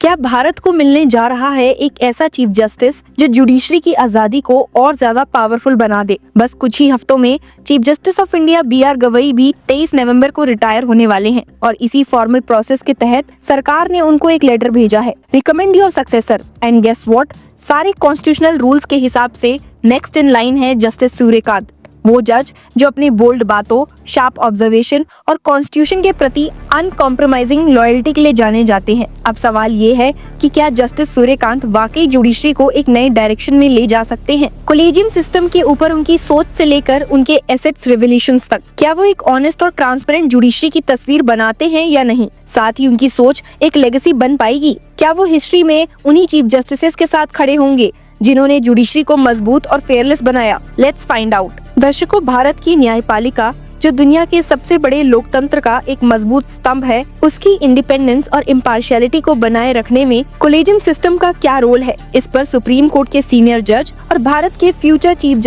क्या भारत को मिलने जा रहा है एक ऐसा चीफ जस्टिस जो जुडिशरी की आजादी को और ज्यादा पावरफुल बना दे? बस कुछ ही हफ्तों में chief justice of India B R. Gavai भी 23 नवंबर को रिटायर होने वाले हैं और इसी फॉर्मल प्रोसेस के तहत सरकार ने उनको एक लेटर भेजा है, recommend your successor. And guess what, सारे कॉन्स्टिट्यूशनल रूल्स के हिसाब से नेक्स्ट इन लाइन है जस्टिस सूर्यकांत, वो जज जो अपनी बोल्ड बातों, शार्प ऑब्जर्वेशन और कॉन्स्टिट्यूशन के प्रति अनकॉम्प्रोमाइजिंग लॉयल्टी के लिए जाने जाते हैं। अब सवाल ये है कि क्या जस्टिस सूर्यकांत वाकई जुडिशरी को एक नए डायरेक्शन में ले जा सकते हैं? कोलेजियम सिस्टम के ऊपर उनकी सोच से लेकर उनके एसेट्स रिवोल्यूशंस तक, क्या वो एक ऑनेस्ट और ट्रांसपेरेंट जुडिशरी की तस्वीर बनाते हैं या नहीं? साथ ही उनकी सोच एक लेगेसी बन पाएगी? क्या वो हिस्ट्री में उन्हीं चीफ जस्टिस के साथ खड़े होंगे जिन्होंने जुडिशरी को मजबूत और फेयरलेस बनाया? Let's find out. दर्शकों, भारत की न्यायपालिका जो दुनिया के सबसे बड़े लोकतंत्र का एक मजबूत स्तंभ है, उसकी इंडिपेंडेंस और इम्पार्शियलिटी को बनाए रखने में कोलेजियम सिस्टम का क्या रोल है? इस पर सुप्रीम कोर्ट के सीनियर जज और भारत के फ्यूचर चीफ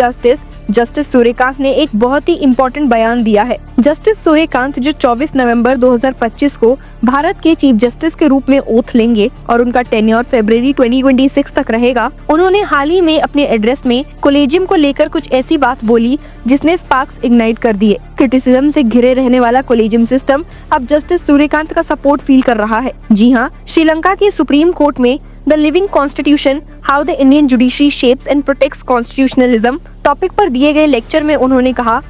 जस्टिस सूर्यकांत ने एक बहुत ही इम्पोर्टेंट बयान दिया है। जस्टिस सूर्यकांत जो 24 नवंबर 2025 को भारत के चीफ जस्टिस के रूप में ओथ लेंगे और उनका टेन्योर फरवरी 2026 तक रहेगा, उन्होंने हाल ही में अपने एड्रेस में कोलेजियम को लेकर कुछ ऐसी बात बोली जिसने स्पार्क्स इग्नाइट कर दिए। क्रिटिसिज्म से घिरे रहने वाला कोलेजियम सिस्टम अब जस्टिस सूर्यकांत का सपोर्ट फील कर रहा है। जी हाँ, श्रीलंका की सुप्रीम कोर्ट में the living constitution, how the Indian judiciary shapes and protects constitutionalism topic पर दिए गए लेक्चर में उन्होंने कहा,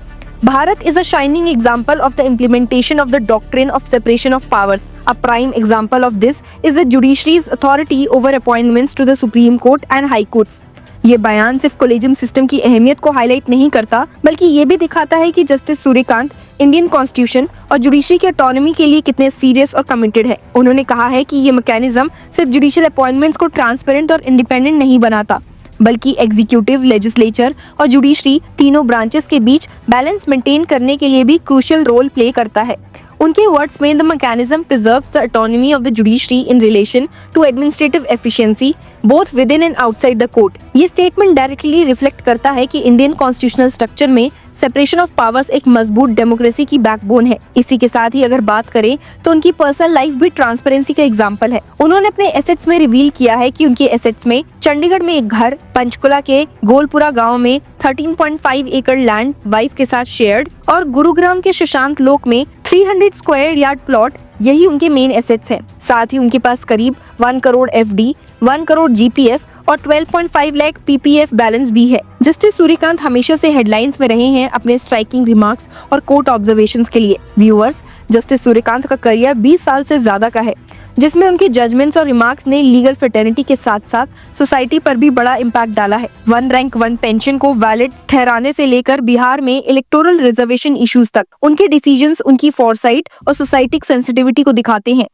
Bharat is a shining example of the implementation of the doctrine of separation of powers. A prime example of this is the judiciary's authority over appointments to the Supreme Court and High Courts. ये बयान सिर्फ collegium system की अहमियत को highlight नहीं करता, बल्कि ये भी दिखाता है कि जस्टिस सूर्यकांत इंडियन कॉन्स्टिट्यूशन और जुडिशरी की ऑटोनॉमी के लिए कितने सीरियस और कमिटेड है। उन्होंने कहा है कि ये मैकेनिज्म सिर्फ जुडिशियल अपॉइंटमेंट्स को ट्रांसपेरेंट और इंडिपेंडेंट नहीं बनाता, बल्कि एग्जीक्यूटिव, लेजिस्लेचर और जुडिशरी तीनों ब्रांचेस के बीच बैलेंस मेंटेन करने के लिए भी क्रूशियल रोल प्ले करता है। उनके वर्ड्स में, the mechanism preserves the autonomy of the judiciary in relation to administrative efficiency both within and outside the court. ये स्टेटमेंट डायरेक्टली रिफ्लेक्ट करता है कि इंडियन कॉन्स्टिट्यूशनल स्ट्रक्चर में सेपरेशन ऑफ पावर्स एक मजबूत डेमोक्रेसी की backbone है। इसी के साथ ही अगर बात करें तो उनकी पर्सनल लाइफ भी ट्रांसपेरेंसी का एग्जांपल है। उन्होंने अपने एसेट्स में रिवील किया है कि उनके एसेट्स में चंडीगढ़ में एक घर, पंचकुला के गोलपुरा गांव में 13.5 एकड़ लैंड वाइफ के साथ शेयर्ड और गुरुग्राम के शशांक लोक में 300 स्क्वायर यार्ड प्लॉट, यही उनके मेन एसेट्स हैं। साथ ही उनके पास करीब 1 करोड़ एफडी, 1 करोड़ जीपीएफ और 12.5 लाख पीपीएफ बैलेंस भी है। जस्टिस सूर्यकांत हमेशा से हेडलाइंस में रहे हैं अपने स्ट्राइकिंग रिमार्क्स और कोर्ट ऑब्जर्वेशंस के लिए। व्यूअर्स, जस्टिस सूर्यकांत का करियर 20 साल से ज्यादा का है, जिसमें उनके जजमेंट्स और रिमार्क्स ने लीगल फ्रेटर्निटी के साथ साथ सोसाइटी पर भी बड़ा इम्पैक्ट डाला है। 1 रैंक 1 पेंशन को वैलिड ठहराने से लेकर बिहार में इलेक्टोरल रिजर्वेशन इश्यूज तक उनके डिसीजंस उनकी फोरसाइट और सोसाइटिक सेंसिटिविटी को दिखाते हैं।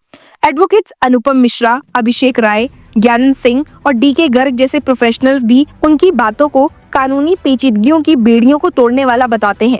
एडवोकेट्स अनुपम मिश्रा, अभिषेक राय, ज्ञानंद सिंह और डी.के. गर्ग जैसे प्रोफेशनल्स भी उनकी बातों को कानूनी पेचीदगियों की बेड़ियों को तोड़ने वाला बताते हैं।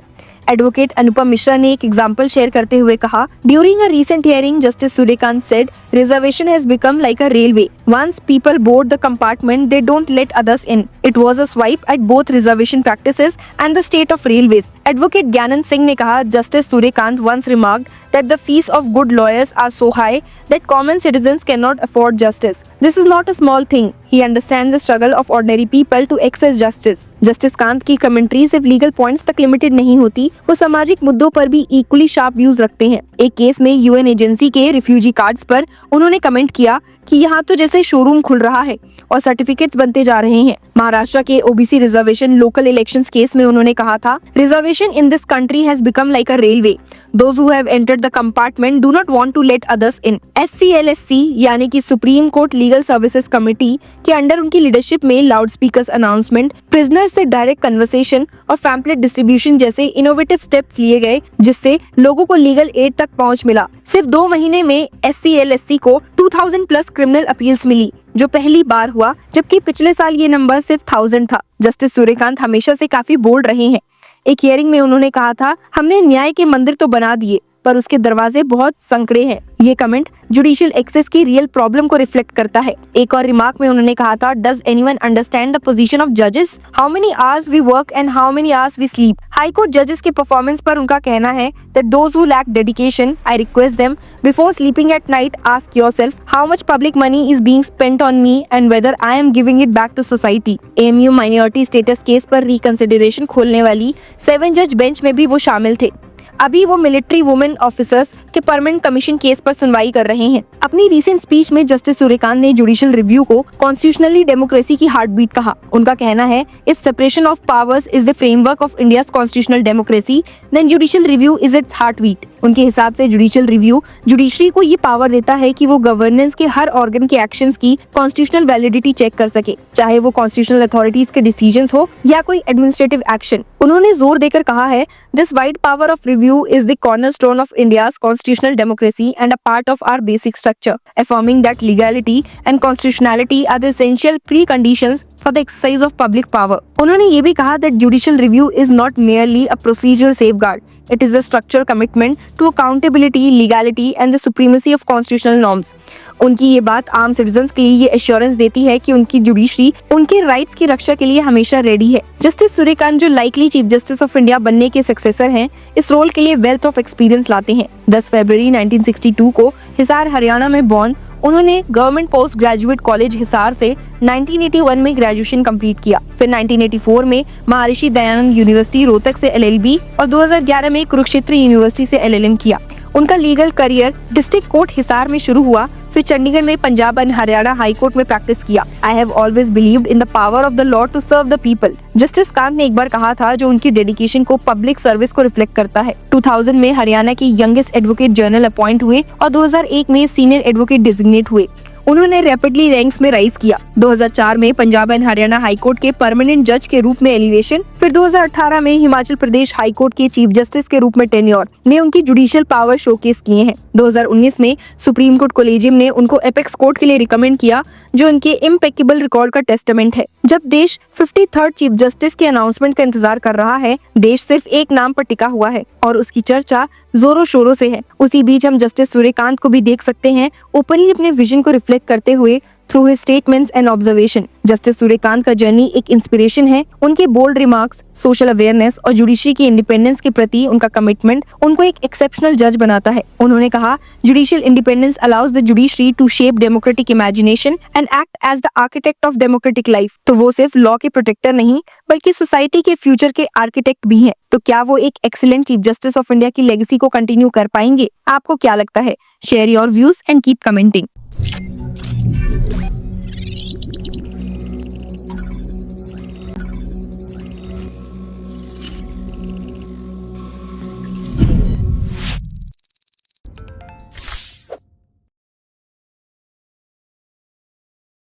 एडवोकेट अनुपम मिश्रा ने एक एग्जाम्पल शेयर करते हुए कहा, during a recent hearing justice Suryakant said, reservation has become like a railway, once people board the compartment they don't let others in, it was a swipe at both reservation practices and the state of railways. Advocate Gyanand Singh ने कहा, justice Suryakant once remarked that the fees of good lawyers are so high that common citizens cannot afford justice. This is not a small thing. He understands the struggle of ordinary people to access justice. Justice Kant की commentary सिर्फ legal points तक limited नहीं होती, वो सामाजिक मुद्दों पर भी इक्वली शार्प व्यूज रखते हैं। एक केस में यूएन एजेंसी के रिफ्यूजी कार्ड्स पर उन्होंने कमेंट किया कि यहाँ तो जैसे शोरूम खुल रहा है और सर्टिफिकेट्स बनते जा रहे हैं। महाराष्ट्र के OBC reservation local elections case में उन्होंने कहा था, reservation in this country has become like a railway, those who have entered the compartment do not want to let others in. SCLSC यानी कि supreme court legal services committee के under उनकी leadership में loud speakers announcement, prisoner से direct conversation और pamphlet distribution जैसे innovative steps लिए गए, जिससे लोगों को लीगल एड तक पहुंच मिला। सिर्फ 2 महीने में SCLSC को 2000 प्लस क्रिमिनल अपील्स मिली, जो पहली बार हुआ, जबकि पिछले साल ये नंबर सिर्फ 1000 था। जस्टिस सूर्यकांत हमेशा से काफी बोल्ड रहे हैं। एक हियरिंग में उन्होंने कहा था, हमने न्याय के मंदिर तो बना दिए, पर उसके दरवाजे बहुत संकड़े हैं। ये कमेंट जुडिशियल एक्सेस की रियल प्रॉब्लम को रिफ्लेक्ट करता है। एक और रिमार्क में उन्होंने कहा था, does anyone understand the position of जजेस? How many hours we work and how many hours we sleep? High court जजेस के परफॉर्मेंस पर उनका कहना है that those who lack dedication, I request them before sleeping at night ask yourself how much public money is being spent on me and whether I am giving it back to society. AMU minority status case पर reconsideration खोलने वाली 7 जज bench में भी वो शामिल थे। अभी वो मिलिट्री वुमेन ऑफिसर्स के परमानेंट कमीशन केस पर सुनवाई कर रहे हैं। अपनी रीसेंट स्पीच में जस्टिस सूर्यकांत ने जुडिशियल रिव्यू को कॉन्स्टिट्यूशनली डेमोक्रेसी की हार्ट बीट कहा। उनका कहना है, if separation of powers is the framework of India's constitutional democracy then judicial review is its heartbeat. उनके हिसाब से जुडिशियल रिव्यू जुडिशरी को ये पावर देता है कि वो गवर्नेंस के हर ऑर्गन के एक्शंस की कॉन्स्टिट्यूशनल वैलिडिटी चेक कर सके, चाहे वो कॉन्स्टिट्यूशनल अथॉरिटीज के डिसीजंस हो या कोई एडमिनिस्ट्रेटिव एक्शन। उन्होंने जोर देकर कहा है, this wide power of review is the cornerstone of India's constitutional democracy and a part of our basic structure, affirming that legality and constitutionality are the essential preconditions for the exercise of public power. उन्होंने ये भी कहा that judicial review is not merely a procedural safeguard. It is a structural commitment to accountability, legality and the supremacy of constitutional norms. उनकी ये बात आम citizens के लिए ये एश्योरेंस देती है कि उनकी जुडिशरी उनके राइट्स की रक्षा के लिए हमेशा रेडी है। जस्टिस सूर्यकांत जो likely chief justice of India बनने के सक्सेसर हैं, इस रोल के लिए वेल्थ ऑफ एक्सपीरियंस लाते हैं। 10 फरवरी 1962 को हिसार हरियाणा में बॉर्न, उन्होंने government post graduate college Hisar से 1981 में ग्रेजुएशन कंप्लीट किया। फिर 1984 में महर्षि दयानंद यूनिवर्सिटी रोहतक से LLB और 2011 में कुरुक्षेत्र यूनिवर्सिटी से LLM किया। उनका legal career district court Hisar में शुरू हुआ, फिर चंडीगढ़ में Punjab and Haryana high court में प्रैक्टिस किया। I have always believed in the power of the law to serve the people. Justice Kant ने एक बार कहा था, जो उनकी डेडिकेशन को पब्लिक सर्विस को रिफ्लेक्ट करता है। 2000 में हरियाणा के यंगेस्ट एडवोकेट जनरल अपॉइंट हुए और 2001 में सीनियर एडवोकेट डिजिग्नेट हुए। उन्होंने रैपिडली रैंक्स में राइज किया। 2004 में Punjab and Haryana high court के परमानेंट जज के रूप में एलिवेशन, फिर 2018 में हिमाचल प्रदेश हाई कोर्ट के चीफ जस्टिस के रूप में टेन्योर ने उनकी जुडिशियल पावर शोकेस किए हैं। 2019 में सुप्रीम कोर्ट कोलेजियम ने उनको एपेक्स कोर्ट के लिए रिकमेंड किया, जो उनके इम्पेकेबल रिकॉर्ड का टेस्टामेंट है। जब देश 53rd चीफ जस्टिस के अनाउंसमेंट का इंतजार कर रहा है, देश सिर्फ एक नाम पर टिका हुआ है और उसकी चर्चा जोरों शोरों से है। उसी बीच हम जस्टिस सूर्यकांत को भी देख सकते हैं ओपनली अपने विजन को रिफ्लेक्ट करते हुए through his statements and observation. Justice Suryakant का जर्नी एक इंस्पिरेशन है। उनके बोल्ड रिमार्क्स, सोशल अवेयरनेस और जुडिशरी की इंडिपेंडेंस के प्रति उनका कमिटमेंट उनको एक एक्सेप्शनल जज बनाता है। उन्होंने कहा, judicial independence allows the judiciary to shape democratic imagination and act as the architect of democratic life. तो वो सिर्फ लॉ के प्रोटेक्टर नहीं, बल्कि सोसाइटी के फ्यूचर के आर्किटेक्ट भी हैं। तो क्या वो एक excellent chief justice of India की लेगेसी को कंटिन्यू कर पाएंगे? आपको क्या लगता है? Share your views and keep commenting.